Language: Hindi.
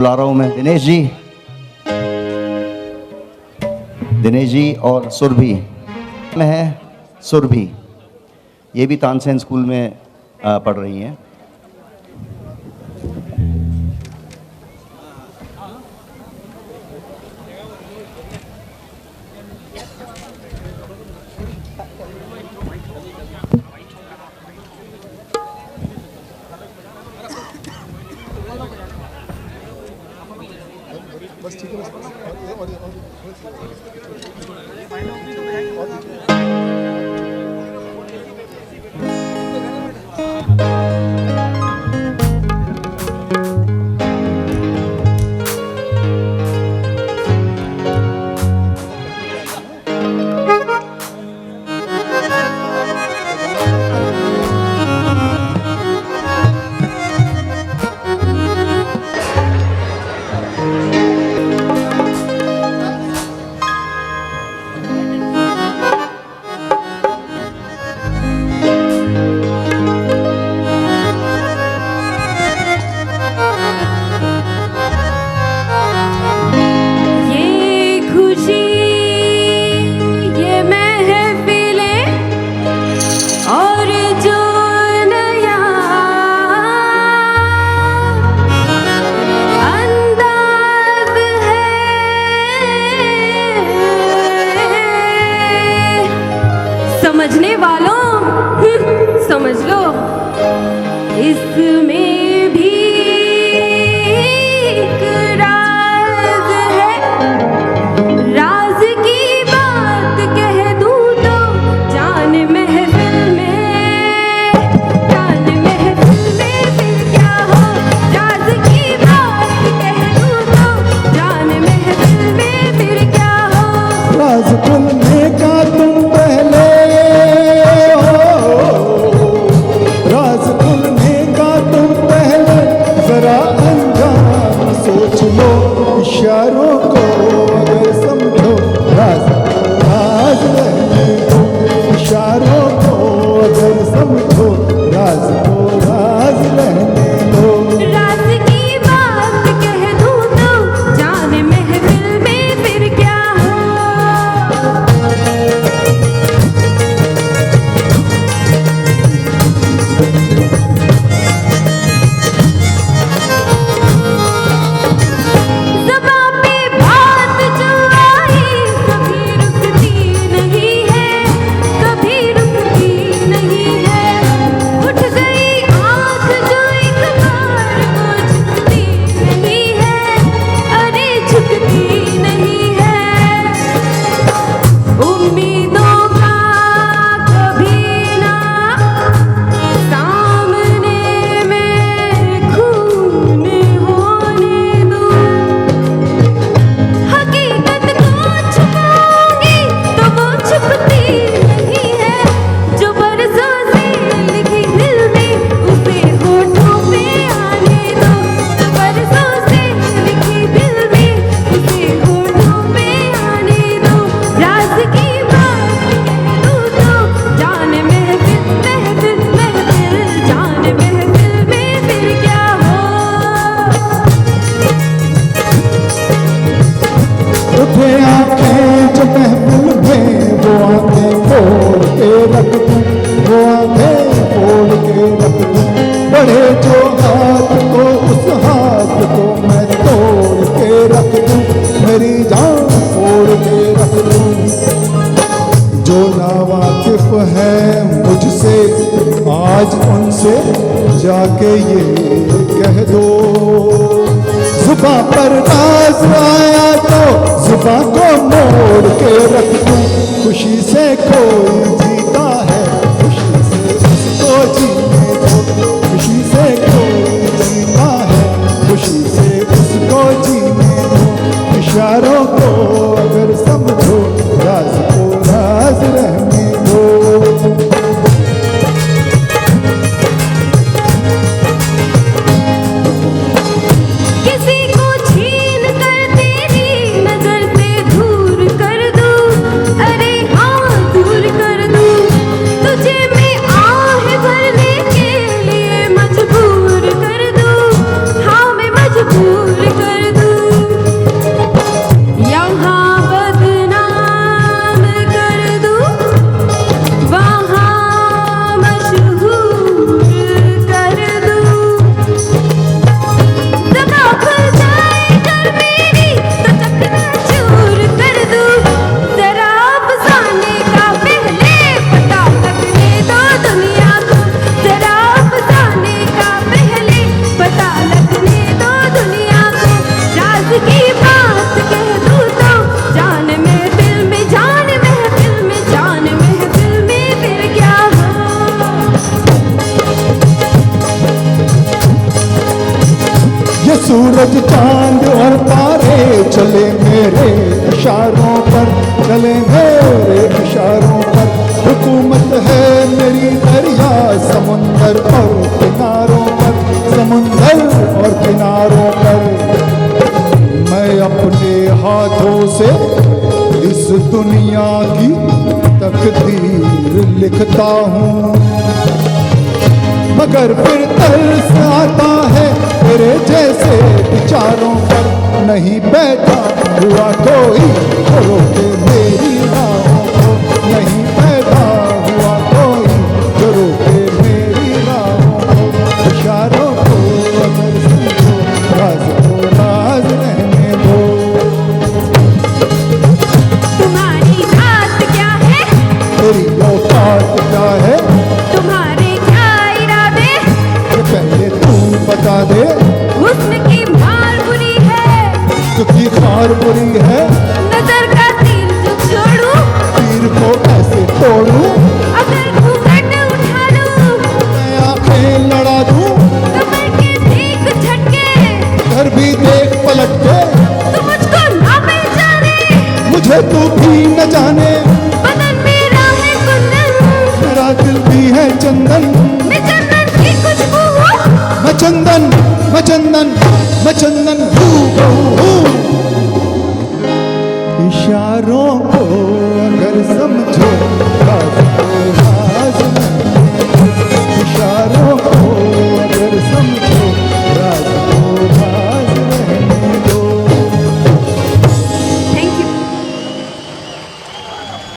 बुला रहा हूं मैं दिनेश जी और सुरभि में है। सुरभि ये भी तानसेन स्कूल में पढ़ रही हैं। बस ठीक है समझने वालों समझ लो, इसमें भी एक राज है। राज की बात कह दूं तो जान महफिल में फिर क्या हो। राज की बात कह दूं तो जान महफिल में फिर क्या हो। राज खुलने का तुम पहले सोच लो, इशारों को अगर समझो, राज रहने दो। इशारों को अगर समझो, राज रहने दो। राज की बात कह दूं तो जान महफिल में फिर क्या हो। बढ़े जो हाथ को उस हाथ को मैं तोड़ के रख दूं, मेरी जान फोड़ के रख दूं। जो नावाकिफ है मुझसे आज उनसे जाके ये कह दो। जुबां पर नाज आया तो जुबां को मोड़ के रख दूं। खुशी से कोई जीता है, खुशी से उसको जीने दो। खुशी से कोई जीता है, खुशी से उसको जीने दो। इशारों को अगर समझो, राज को राज रहने दो। किसी को छीन कर तेरी नजर से दूर कर दूं, अरे हाँ दूर कर दूं। तुझे मैं आह भरने के लिए मजबूर कर दूं, हाँ मैं मजबूर कर राज की बात कह दूं तो जान महफिल में जान महफिल में जान महफिल में फिर क्या हो। ये सूरज चांद और तारे चले मेरे इशारों पर, चले मेरे इशारों पर। हुकूमत है मेरी दरिया समुंदर और किनारों पर, समुंदर और किनारों पर। मैं अपने हाथों से इस दुनिया की तकदीर लिखता हूँ, मगर फिर तरस आता है तेरे जैसे विचारों पर। नहीं बैठा हुआ कोई जो रोके मेरी राहों को, नहीं पैदा हुआ कोई जो रोके मेरी राहों को। इशारों को अगर समझो राज को राज रहने दो। तुम्हारी बात क्या है, तेरी औकात क्या है, तुम्हारे क्या इरादे, ये पहले तू बता दे। हुस्न की मार बुरी है, तुझी खार बुरी है, नजर का तीर जो छोड़ूं, तीर को कैसे तोड़ूं, अगर घूंघट उठा लूं, मैं आंखें लड़ा दूं, कमर के देख झटके, घर भी देख पलट के। तू मुझको ना पहचाने, मुझे तू भी न जाने, बदन मेरा है कुंदन, मेरा दिल भी है चंदन। मैं चंदन की खुशबू हूँ, मैं चंदन, मैं चंदन, मैं चंदन हूँ। इशारों को अगर समझो राज को